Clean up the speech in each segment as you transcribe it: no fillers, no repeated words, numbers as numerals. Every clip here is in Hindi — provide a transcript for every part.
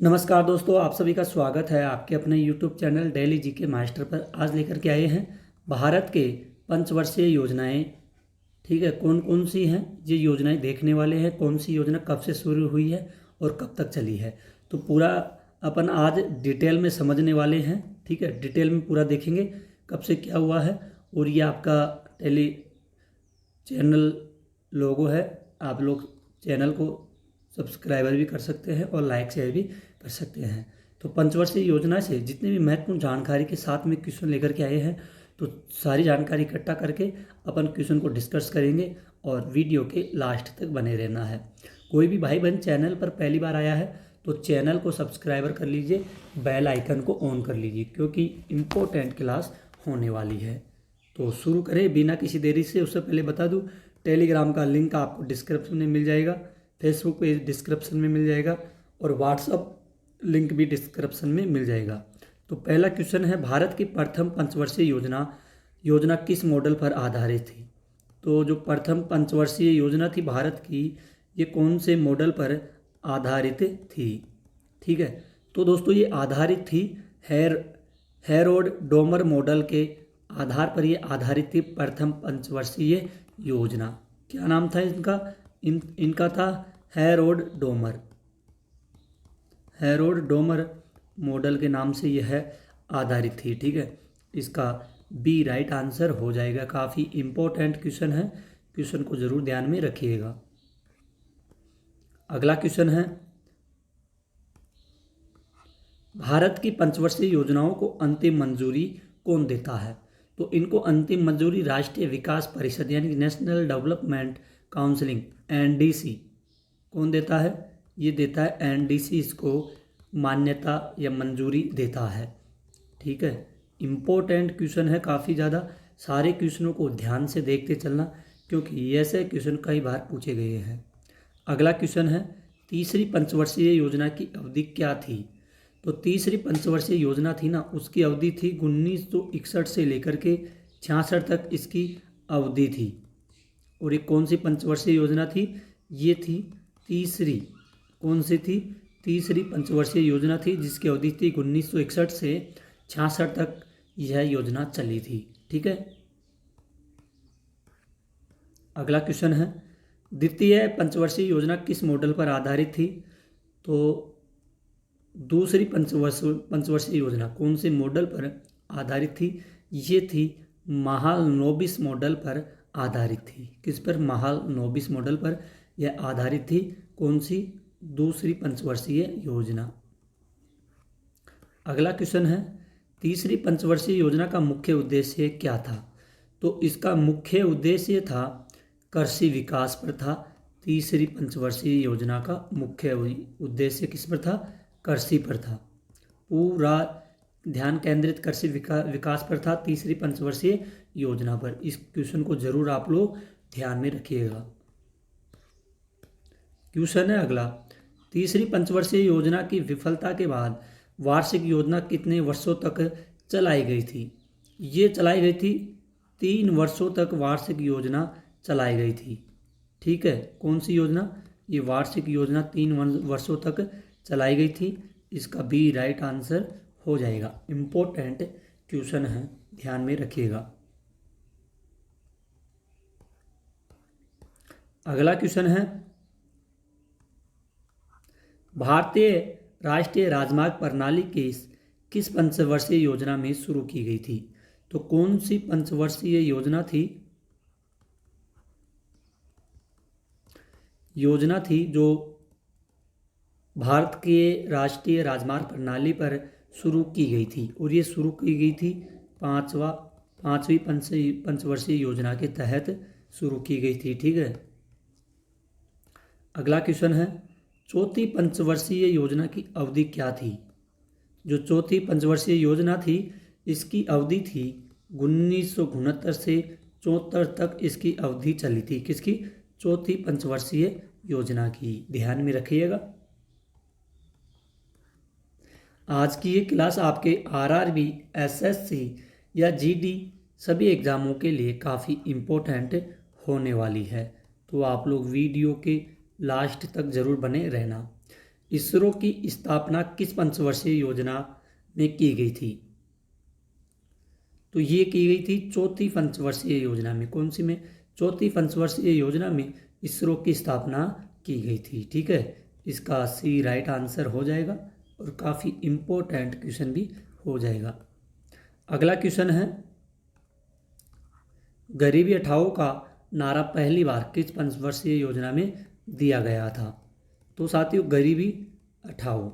नमस्कार दोस्तों, आप सभी का स्वागत है आपके अपने YouTube channel daily GK master पर। आज लेकर के आए हैं भारत के पंचवर्षीय योजनाएं। ठीक है, कौन कौन सी हैं ये योजनाएं देखने वाले हैं। कौन सी योजना कब से शुरू हुई है और कब तक चली है, तो पूरा अपन आज डिटेल में समझने वाले हैं। ठीक है, डिटेल में पूरा देखेंगे कब से क्या हुआ है। और ये आपका टेली चैनल लोगो है, आप लोग चैनल को सब्सक्राइबर भी कर सकते हैं और लाइक शेयर भी कर सकते हैं। तो पंचवर्षीय योजना से जितनी भी महत्वपूर्ण जानकारी के साथ में क्वेश्चन लेकर के आए हैं, तो सारी जानकारी इकट्ठा करके अपन क्वेश्चन को डिस्कस करेंगे और वीडियो के लास्ट तक बने रहना है। कोई भी भाई बहन चैनल पर पहली बार आया है तो चैनल को सब्सक्राइबर कर लीजिए, बेल आइकन को ऑन कर लीजिए, क्योंकि इम्पोर्टेंट क्लास होने वाली है। तो शुरू करें बिना किसी देरी से। उससे पहले बता दूं, टेलीग्राम का लिंक आपको डिस्क्रिप्शन में मिल जाएगा, फेसबुक पे डिस्क्रिप्शन में मिल जाएगा और व्हाट्सअप लिंक भी डिस्क्रिप्शन में मिल जाएगा। तो पहला क्वेश्चन है, भारत की प्रथम पंचवर्षीय योजना किस मॉडल पर आधारित थी। तो जो प्रथम पंचवर्षीय योजना थी भारत की, ये कौन से मॉडल पर आधारित थी। ठीक है, तो दोस्तों ये आधारित थी हेरोड डोमर मॉडल के आधार पर ये आधारित थी प्रथम पंचवर्षीय योजना। क्या नाम था इनका? इनका था हेरोड डोमर मॉडल के नाम से यह आधारित थी। ठीक है, इसका बी राइट आंसर हो जाएगा। काफ़ी इम्पोर्टेंट क्वेश्चन है, क्वेश्चन को जरूर ध्यान में रखिएगा। अगला क्वेश्चन है, भारत की पंचवर्षीय योजनाओं को अंतिम मंजूरी कौन देता है। तो इनको अंतिम मंजूरी राष्ट्रीय विकास परिषद यानी नेशनल डेवलपमेंट काउंसिलिंग एनडीसी कौन देता है? ये देता है एनडीसी, इसको मान्यता या मंजूरी देता है। ठीक है, इम्पोर्टेंट क्वेश्चन है काफ़ी ज़्यादा। सारे क्वेश्चनों को ध्यान से देखते चलना, क्योंकि ऐसे क्वेश्चन कई बार पूछे गए हैं। अगला क्वेश्चन है, तीसरी पंचवर्षीय योजना की अवधि क्या थी। तो तीसरी पंचवर्षीय योजना थी ना, उसकी अवधि थी 1961 से लेकर के 66 तक इसकी अवधि थी। और ये कौन सी पंचवर्षीय योजना थी? ये थी तीसरी। कौन सी थी? तीसरी पंचवर्षीय योजना थी, जिसकी अवधि थी 1961 से 66 तक यह योजना चली थी। ठीक है, अगला क्वेश्चन है, द्वितीय पंचवर्षीय योजना किस मॉडल पर आधारित थी। तो दूसरी पंचवर्षीय योजना कौन से मॉडल पर आधारित थी? ये थी महालनोबिस मॉडल पर आधारित थी। किस पर? महालनोबिस मॉडल पर यह आधारित थी। कौन सी? दूसरी पंचवर्षीय योजना। अगला क्वेश्चन है, तीसरी पंचवर्षीय योजना का मुख्य उद्देश्य क्या था। तो इसका मुख्य उद्देश्य था कृषि विकास पर था। तीसरी पंचवर्षीय योजना का मुख्य उद्देश्य किस पर था? कृषि पर था। पूरा ध्यान केंद्रित कृषि विकास पर था तीसरी पंचवर्षीय योजना पर। इस क्वेश्चन को जरूर आप लोग ध्यान में रखिएगा। क्वेश्चन है अगला, तीसरी पंचवर्षीय योजना की विफलता के बाद वार्षिक योजना कितने वर्षों तक चलाई गई थी। ये चलाई गई थी 3 वर्षों तक वार्षिक योजना चलाई गई थी। ठीक है, कौन सी योजना? ये वार्षिक योजना 3 वर्षों तक चलाई गई थी। इसका बी राइट आंसर हो जाएगा। इम्पोर्टेंट क्वेश्चन है, ध्यान में रखिएगा। अगला क्वेश्चन है, भारतीय राष्ट्रीय राजमार्ग प्रणाली किस पंचवर्षीय योजना में शुरू की गई थी। तो कौन सी पंचवर्षीय योजना थी? योजना थी जो भारत के राष्ट्रीय राजमार्ग प्रणाली पर शुरू की गई थी, और ये शुरू की गई थी पांचवी पंचवर्षीय योजना के तहत शुरू की गई थी। ठीक है, अगला क्वेश्चन है, चौथी पंचवर्षीय योजना की अवधि क्या थी। जो चौथी पंचवर्षीय योजना थी, इसकी अवधि थी 1969 से 74 तक इसकी अवधि चली थी। किसकी? चौथी पंचवर्षीय योजना की। ध्यान में रखिएगा। आज की ये क्लास आपके आरआरबी, एसएससी या जीडी सभी एग्ज़ामों के लिए काफ़ी इम्पोर्टेंट होने वाली है। तो आप लोग वीडियो के लास्ट तक ज़रूर बने रहना। इसरो की स्थापना किस पंचवर्षीय योजना में की गई थी? तो ये की गई थी चौथी पंचवर्षीय योजना में। कौन सी में? चौथी पंचवर्षीय योजना में इसरो की स्थापना की गई थी। ठीक है, इसका सी राइट आंसर हो जाएगा और काफ़ी इम्पोर्टेंट क्वेश्चन भी हो जाएगा। अगला क्वेश्चन है, गरीबी हटाओ का नारा पहली बार किस पंचवर्षीय योजना में दिया गया था? तो साथियों, गरीबी हटाओ,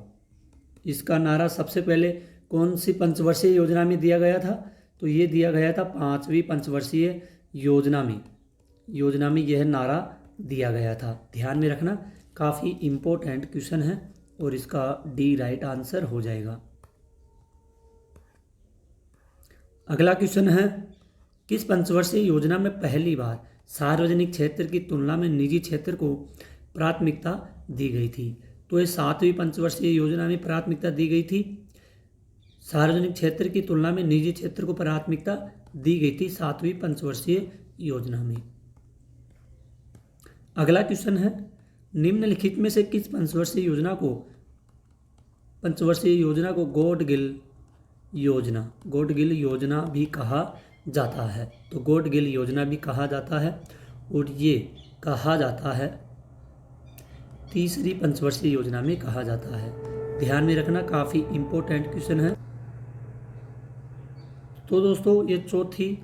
इसका नारा सबसे पहले कौन सी पंचवर्षीय योजना में दिया गया था? तो ये दिया गया था 5वीं पंचवर्षीय योजना में यह नारा दिया गया था। ध्यान में रखना, काफ़ी इम्पोर्टेंट क्वेश्चन है और इसका डी राइट आंसर हो जाएगा। अगला क्वेश्चन है, किस पंचवर्षीय योजना में पहली बार सार्वजनिक क्षेत्र की तुलना में निजी क्षेत्र को प्राथमिकता दी गई थी? तो ये 7वीं पंचवर्षीय योजना में प्राथमिकता दी गई थी। सार्वजनिक क्षेत्र की तुलना में निजी क्षेत्र को प्राथमिकता दी गई थी 7वीं पंचवर्षीय योजना में। अगला क्वेश्चन है, निम्नलिखित में से किस पंचवर्षीय योजना को गॉडगिल योजना भी कहा जाता है? तो गॉडगिल योजना भी कहा जाता है और ये कहा जाता है तीसरी पंचवर्षीय योजना में कहा जाता है। ध्यान में रखना, काफ़ी इम्पोर्टेंट क्वेश्चन है। तो दोस्तों, ये तीसरी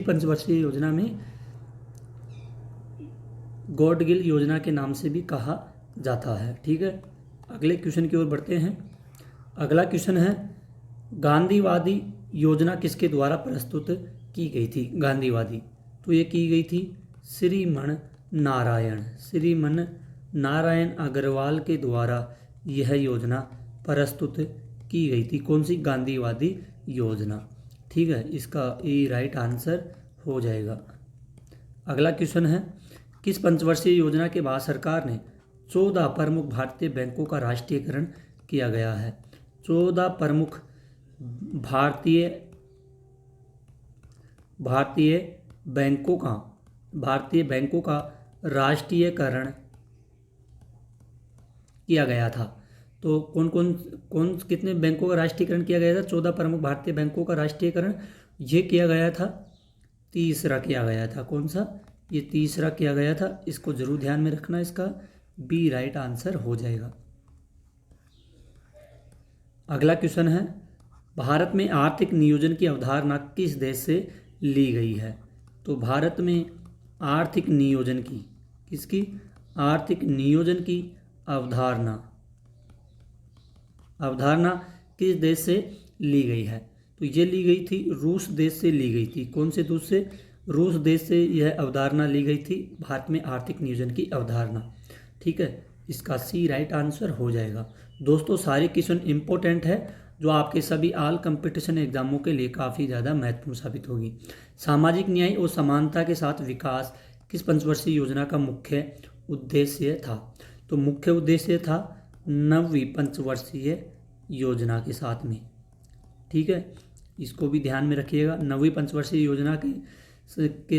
पंचवर्षीय योजना में गॉडगिल योजना के नाम से भी कहा जाता है। ठीक है, अगले क्वेश्चन की ओर बढ़ते हैं। अगला क्वेश्चन है, गांधीवादी योजना किसके द्वारा प्रस्तुत की गई थी? गांधीवादी, तो ये की गई थी श्रीमन नारायण अग्रवाल के द्वारा यह योजना प्रस्तुत की गई थी। कौन सी? गांधीवादी योजना। ठीक है, इसका ए राइट आंसर हो जाएगा। अगला क्वेश्चन है, किस पंचवर्षीय योजना के बाद सरकार ने 14 प्रमुख भारतीय बैंकों का राष्ट्रीयकरण किया गया है? 14 प्रमुख भारतीय बैंकों का राष्ट्रीयकरण किया गया था। तो कितने बैंकों का राष्ट्रीयकरण किया गया था? 14 प्रमुख भारतीय बैंकों का राष्ट्रीयकरण ये किया गया था, तीसरा किया गया था। कौन सा? ये तीसरा किया गया था। इसको जरूर ध्यान में रखना, इसका बी राइट आंसर हो जाएगा। अगला क्वेश्चन है, भारत में आर्थिक नियोजन की अवधारणा किस देश से ली गई है? तो भारत में आर्थिक नियोजन की अवधारणा किस देश से ली गई है? तो ये ली गई थी रूस देश से ली गई थी। कौन से देश से? रूस देश से यह अवधारणा ली गई थी, भारत में आर्थिक नियोजन की अवधारणा। ठीक है, इसका सी राइट आंसर हो जाएगा। दोस्तों, सारे क्वेश्चन इंपॉर्टेंट है जो आपके सभी ऑल कंपटीशन एग्जामों के लिए काफ़ी ज़्यादा महत्वपूर्ण साबित होगी। सामाजिक न्याय और समानता के साथ विकास किस पंचवर्षीय योजना का मुख्य उद्देश्य था? तो मुख्य उद्देश्य था 9वीं पंचवर्षीय योजना के साथ में। ठीक है, इसको भी ध्यान में रखिएगा। 9वीं पंचवर्षीय योजना के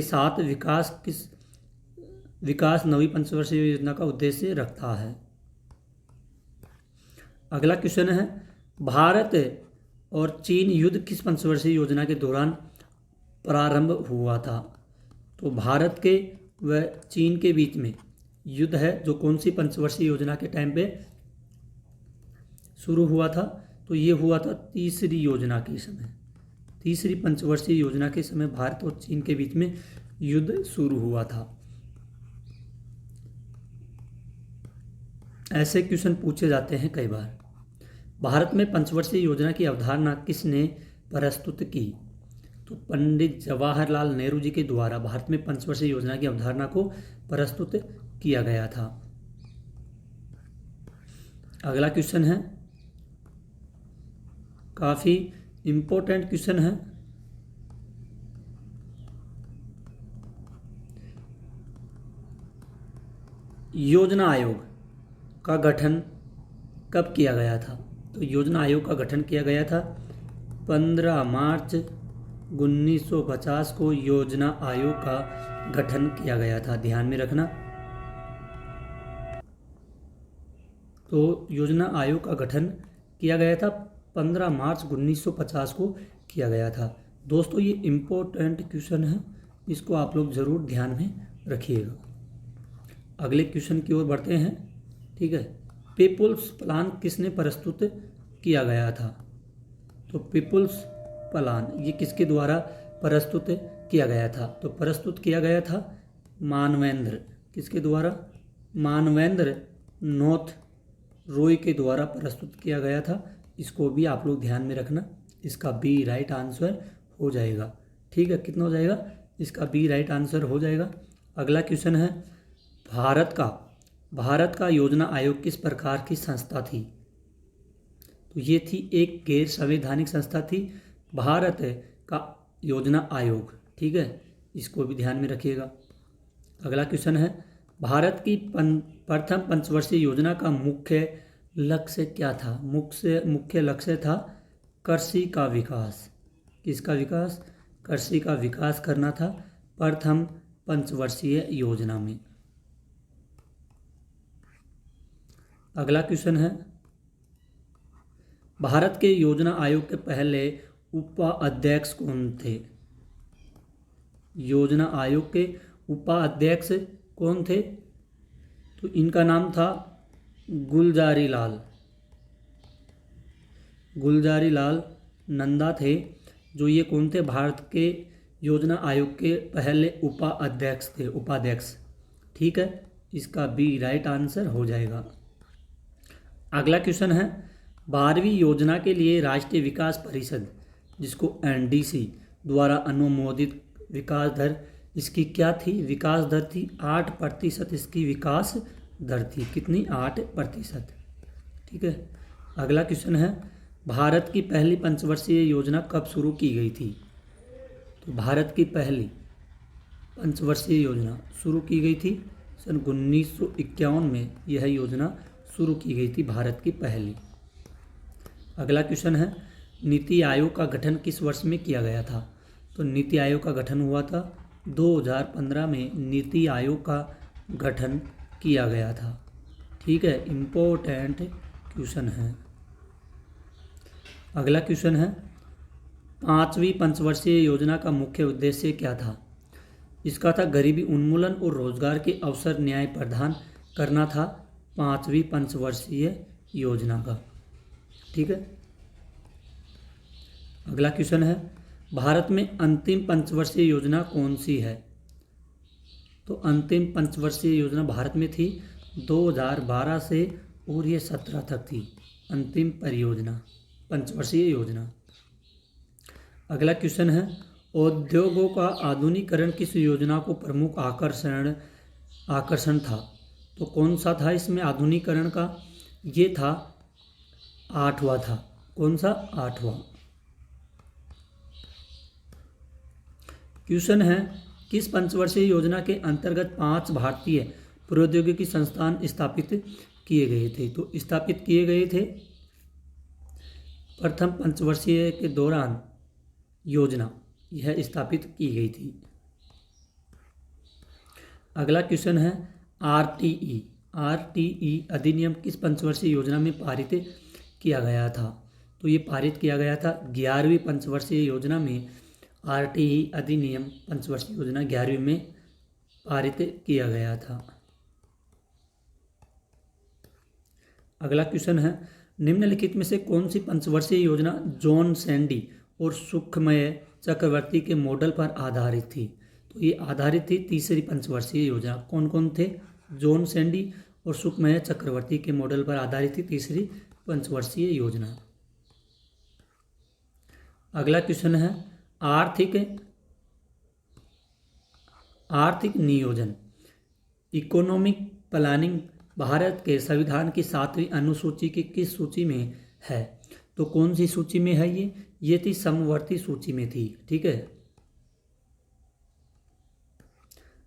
साथ विकास 9वीं पंचवर्षीय योजना का उद्देश्य रखता है। अगला क्वेश्चन है, भारत और चीन युद्ध किस पंचवर्षीय योजना के दौरान प्रारंभ हुआ था? तो भारत के व चीन के बीच में युद्ध है जो कौन सी पंचवर्षीय योजना के टाइम पे शुरू हुआ था? तो ये हुआ था तीसरी पंचवर्षीय योजना के समय भारत और चीन के बीच में युद्ध शुरू हुआ था। ऐसे क्वेश्चन पूछे जाते हैं कई बार। भारत में पंचवर्षीय योजना की अवधारणा किसने प्रस्तुत की? तो पंडित जवाहरलाल नेहरू जी के द्वारा भारत में पंचवर्षीय योजना की अवधारणा को प्रस्तुत किया गया था। अगला क्वेश्चन है, काफी इंपॉर्टेंट क्वेश्चन है। योजना आयोग का गठन कब किया गया था? तो योजना आयोग का गठन किया गया था 15 मार्च 1950 को योजना आयोग का गठन किया गया था। ध्यान में रखना। तो योजना आयोग का गठन किया गया था 15 मार्च 1950 को किया गया था। दोस्तों ये इम्पोर्टेंट क्वेश्चन है, इसको आप लोग ज़रूर ध्यान में रखिएगा। अगले क्वेश्चन की ओर बढ़ते हैं। ठीक है, पीपुल्स प्लान किसने प्रस्तुत किया गया था? तो पीपुल्स प्लान ये किसके द्वारा प्रस्तुत किया गया था? तो प्रस्तुत किया गया था मानवेंद्र, किसके द्वारा? मानवेंद्र नोथ रॉय के द्वारा प्रस्तुत किया गया था। इसको भी आप लोग ध्यान में रखना, इसका बी राइट आंसर हो जाएगा। ठीक है, कितना हो जाएगा? इसका बी राइट आंसर हो जाएगा। अगला क्वेश्चन है, भारत का योजना आयोग किस प्रकार की संस्था थी? तो ये थी एक गैर संवैधानिक संस्था थी, भारत का योजना आयोग। ठीक है, इसको भी ध्यान में रखिएगा। अगला क्वेश्चन है, भारत की प्रथम पंचवर्षीय योजना का मुख्य लक्ष्य क्या था? मुख्य लक्ष्य था कृषि का विकास। किसका विकास? कृषि का विकास करना था प्रथम पंचवर्षीय योजना में। अगला क्वेश्चन है, भारत के योजना आयोग के पहले उपाध्यक्ष कौन थे? योजना आयोग के उपाध्यक्ष कौन थे? तो इनका नाम था गुलजारी लाल नंदा थे, जो ये कौन थे? भारत के योजना आयोग के पहले उपाध्यक्ष। ठीक है, इसका बी राइट आंसर हो जाएगा। अगला क्वेश्चन है, 12वीं योजना के लिए राष्ट्रीय विकास परिषद, जिसको एनडीसी द्वारा अनुमोदित विकास दर इसकी क्या थी? विकास दर थी 8%। इसकी विकास दर थी कितनी? 8%। ठीक है, अगला क्वेश्चन है, भारत की पहली पंचवर्षीय योजना कब शुरू की गई थी? तो भारत की पहली पंचवर्षीय योजना शुरू की गई थी सन 1951 में। यह योजना शुरू की गई थी, भारत की पहली। अगला क्वेश्चन है, नीति आयोग का गठन किस वर्ष में किया गया था? तो नीति आयोग का गठन हुआ था 2015 में। नीति आयोग का गठन किया गया था। ठीक है, इम्पोर्टेंट क्वेश्चन है। अगला क्वेश्चन है, 5वीं पंचवर्षीय योजना का मुख्य उद्देश्य क्या था? इसका था गरीबी उन्मूलन और रोजगार के अवसर न्याय प्रदान करना था 5वीं पंचवर्षीय योजना का। ठीक है, अगला क्वेश्चन है, भारत में अंतिम पंचवर्षीय योजना कौन सी है? तो अंतिम पंचवर्षीय योजना भारत में थी 2012 से और ये 17 तक थी अंतिम परियोजना पंचवर्षीय योजना। अगला क्वेश्चन है, उद्योगों का आधुनिकीकरण किस योजना को प्रमुख आकर्षण था? तो कौन सा था इसमें आधुनिकीकरण का? ये था 8वां था। कौन सा? 8वां। क्वेश्चन है, किस पंचवर्षीय योजना के अंतर्गत 5 भारतीय प्रौद्योगिकी संस्थान स्थापित किए गए थे? तो स्थापित किए गए थे प्रथम पंचवर्षीय के दौरान योजना यह स्थापित की गई थी। अगला क्वेश्चन है, आरटीई अधिनियम किस पंचवर्षीय योजना में पारित किया गया था? तो ये पारित किया गया था 11वीं पंचवर्षीय योजना में। आरटीई अधिनियम पंचवर्षीय योजना 11वीं में पारित किया गया था। अगला क्वेश्चन है, निम्नलिखित में से कौन सी पंचवर्षीय योजना जॉन सैंडी और सुखमय चक्रवर्ती के मॉडल पर आधारित थी? तो ये आधारित थी तीसरी पंचवर्षीय योजना। कौन कौन थे? जॉन सैंडी और सुखमय चक्रवर्ती के मॉडल पर आधारित थी तीसरी पंचवर्षीय योजना। अगला क्वेश्चन है, आर्थिक नियोजन इकोनॉमिक प्लानिंग भारत के संविधान की 7वीं अनुसूची की किस सूची में है? तो कौन सी सूची में है ये थी समवर्ती सूची में थी। ठीक है,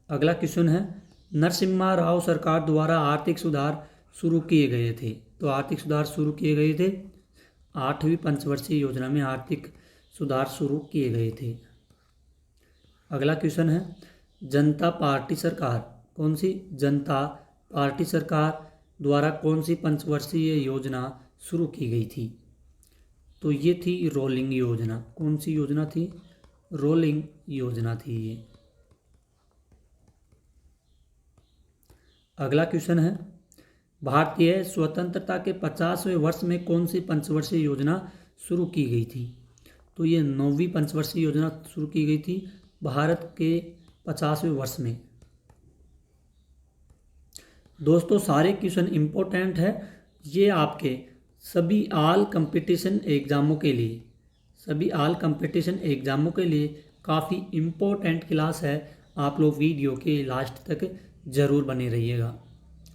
अगला क्वेश्चन है, नरसिम्हा राव सरकार द्वारा आर्थिक सुधार शुरू किए गए थे। तो आर्थिक सुधार शुरू किए गए थे 8वीं पंचवर्षीय योजना में आर्थिक सुधार शुरू किए गए थे। अगला क्वेश्चन है, जनता पार्टी सरकार कौन सी? जनता पार्टी सरकार द्वारा कौन सी पंचवर्षीय योजना शुरू की गई थी? तो ये थी रोलिंग योजना। कौन सी योजना थी? रोलिंग योजना थी ये। अगला क्वेश्चन है, भारतीय स्वतंत्रता के 50वें वर्ष में कौन सी पंचवर्षीय योजना शुरू की गई थी? तो ये 9वीं पंचवर्षीय योजना शुरू की गई थी भारत के 50वें वर्ष में। दोस्तों सारे क्वेश्चन इम्पोर्टेंट है, ये आपके सभी ऑल कंपटीशन एग्ज़ामों के लिए, सभी ऑल कंपटीशन एग्ज़ामों के लिए काफ़ी इम्पोर्टेंट क्लास है। आप लोग वीडियो के लास्ट तक ज़रूर बने रहिएगा।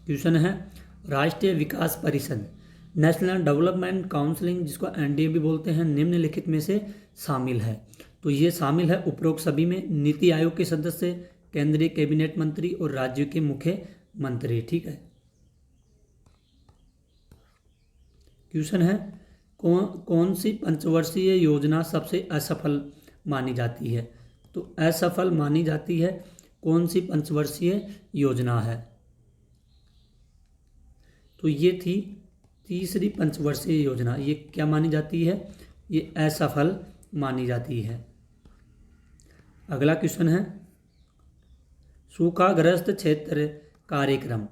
क्वेश्चन है, राष्ट्रीय विकास परिषद नेशनल डेवलपमेंट काउंसिलिंग, जिसको एनडीए भी बोलते हैं, निम्नलिखित में से शामिल है। तो ये शामिल है उपरोक्त सभी में नीति आयोग के सदस्य, केंद्रीय कैबिनेट मंत्री और राज्यों के मुख्यमंत्री। ठीक है। क्वेश्चन है, कौन सी पंचवर्षीय योजना सबसे असफल मानी जाती है? तो असफल मानी जाती है कौन सी पंचवर्षीय योजना है? तो ये थी तीसरी पंचवर्षीय योजना। ये क्या मानी जाती है? ये असफल मानी जाती है। अगला क्वेश्चन है, सूखाग्रस्त क्षेत्र कार्यक्रम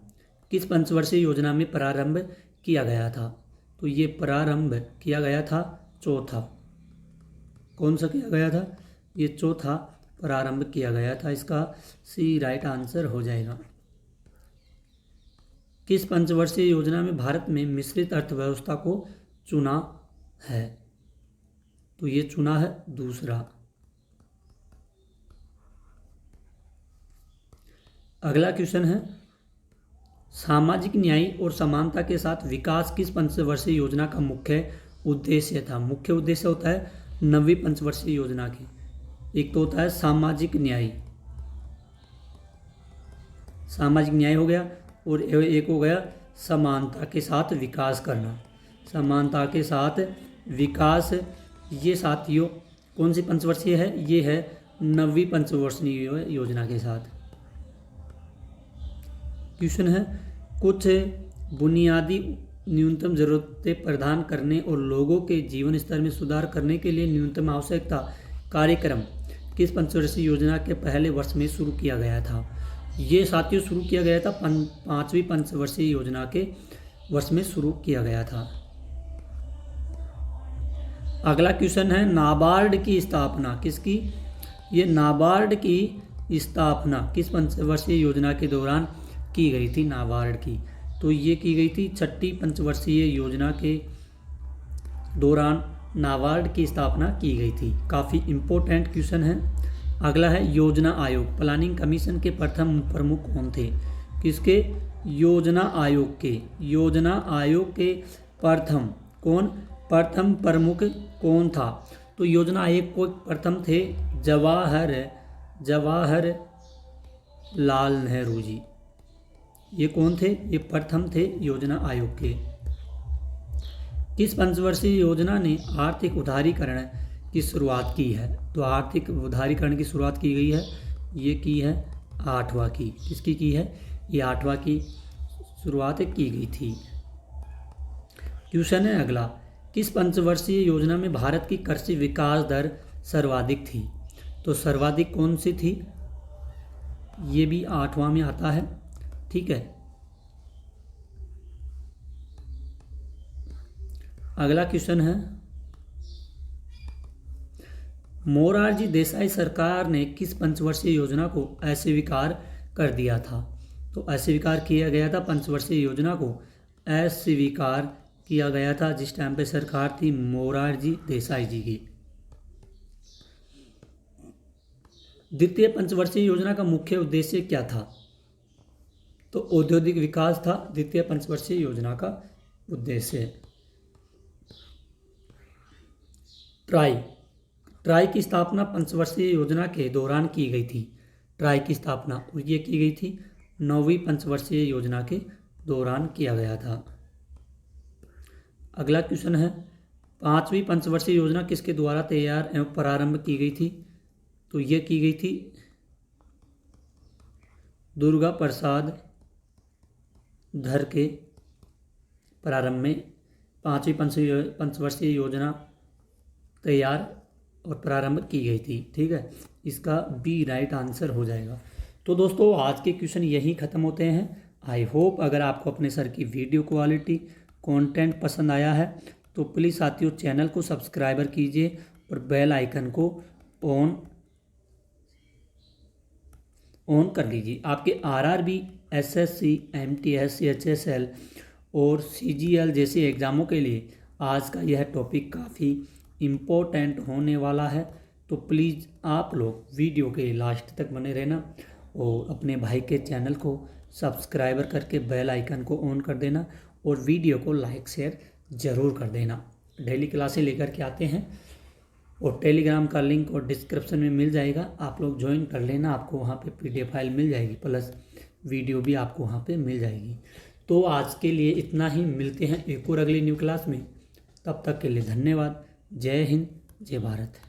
किस पंचवर्षीय योजना में प्रारंभ किया गया था? तो ये प्रारंभ किया गया था चौथा। कौन सा किया गया था? ये चौथा प्रारंभ किया गया था। इसका सी राइट आंसर हो जाएगा। किस पंचवर्षीय योजना में भारत में मिश्रित अर्थव्यवस्था को चुना है? तो ये चुना है दूसरा। अगला क्वेश्चन है, सामाजिक न्याय और समानता के साथ विकास किस पंचवर्षीय योजना का मुख्य उद्देश्य था? मुख्य उद्देश्य होता है 9वीं पंचवर्षीय योजना की। एक तो होता है सामाजिक न्याय, सामाजिक न्याय हो गया, और एक हो गया समानता के साथ विकास करना। समानता के साथ विकास, ये साथियों कौन सी पंचवर्षीय है? ये है 9वीं पंचवर्षीय योजना के साथ। क्वेश्चन है, कुछ बुनियादी न्यूनतम जरूरतें प्रदान करने और लोगों के जीवन स्तर में सुधार करने के लिए न्यूनतम आवश्यकता कार्यक्रम किस पंचवर्षीय योजना के पहले वर्ष में शुरू किया गया था? ये साथियों शुरू किया गया था 5वीं पंचवर्षीय योजना के वर्ष में शुरू किया गया था। अगला क्वेश्चन है, नाबार्ड की स्थापना किसकी? ये नाबार्ड की स्थापना किस पंचवर्षीय योजना के दौरान की गई थी? नाबार्ड की, तो ये की गई थी 6ठी पंचवर्षीय योजना के दौरान नाबार्ड की स्थापना की गई थी। काफ़ी इम्पोर्टेंट क्वेश्चन है। अगला है, योजना आयोग प्लानिंग कमीशन के प्रथम प्रमुख कौन थे? किसके? योजना आयोग के। योजना आयोग के प्रथम प्रमुख कौन था? तो योजना आयोग को प्रथम थे जवाहर लाल नेहरू जी। ये कौन थे? ये प्रथम थे योजना आयोग के। किस पंचवर्षीय योजना ने आर्थिक उदारीकरण की शुरुआत की है? तो आर्थिक उदारीकरण की शुरुआत की गई है, ये की है 8वां की। किसकी की है? ये 8वां की शुरुआत की गई थी। क्वेश्चन है अगला, किस पंचवर्षीय योजना में भारत की कृषि विकास दर सर्वाधिक थी? तो सर्वाधिक कौन सी थी? ये भी 8वां में आता है। ठीक है। अगला क्वेश्चन है, मोरारजी देसाई सरकार ने किस पंचवर्षीय योजना को अस्वीकार कर दिया था? तो अस्वीकार किया गया था, पंचवर्षीय योजना को अस्वीकार किया गया था जिस टाइम पे सरकार थी मोरारजी देसाई जी की। द्वितीय पंचवर्षीय योजना का मुख्य उद्देश्य क्या था? तो औद्योगिक विकास था द्वितीय पंचवर्षीय योजना का उद्देश्य। ट्राई की स्थापना पंचवर्षीय योजना के दौरान की गई थी। ट्राई की स्थापना, और ये की गई थी 9वीं पंचवर्षीय योजना के दौरान किया गया था। अगला क्वेश्चन है, 5वीं पंचवर्षीय योजना किसके द्वारा तैयार एवं प्रारंभ की गई थी? तो ये की गई थी दुर्गा प्रसाद धर के प्रारंभ में 5वीं पंचवर्षीय योजना तैयार और प्रारंभ की गई थी। ठीक है, इसका बी राइट आंसर हो जाएगा। तो दोस्तों आज के क्वेश्चन यहीं ख़त्म होते हैं। आई होप अगर आपको अपने सर की वीडियो क्वालिटी कंटेंट पसंद आया है तो प्लीज़ साथियों चैनल को सब्सक्राइबर कीजिए और बेल आइकन को ऑन कर लीजिए। आपके आरआरबी, एसएससी, एमटीएस, एचएसएल और सीजीएल जैसे एग्ज़ामों के लिए आज का यह टॉपिक काफ़ी इम्पोर्टेंट होने वाला है। तो प्लीज़ आप लोग वीडियो के लास्ट तक बने रहना और अपने भाई के चैनल को सब्सक्राइबर करके बेल आइकन को ऑन कर देना और वीडियो को लाइक शेयर ज़रूर कर देना। डेली क्लासें लेकर के आते हैं और टेलीग्राम का लिंक और डिस्क्रिप्शन में मिल जाएगा, आप लोग ज्वाइन कर लेना। आपको वहाँ पे पीडीएफ फाइल मिल जाएगी, प्लस वीडियो भी आपको वहाँ पे मिल जाएगी। तो आज के लिए इतना ही, मिलते हैं एक और अगली न्यू क्लास में। तब तक के लिए धन्यवाद। जय हिंद, जय भारत।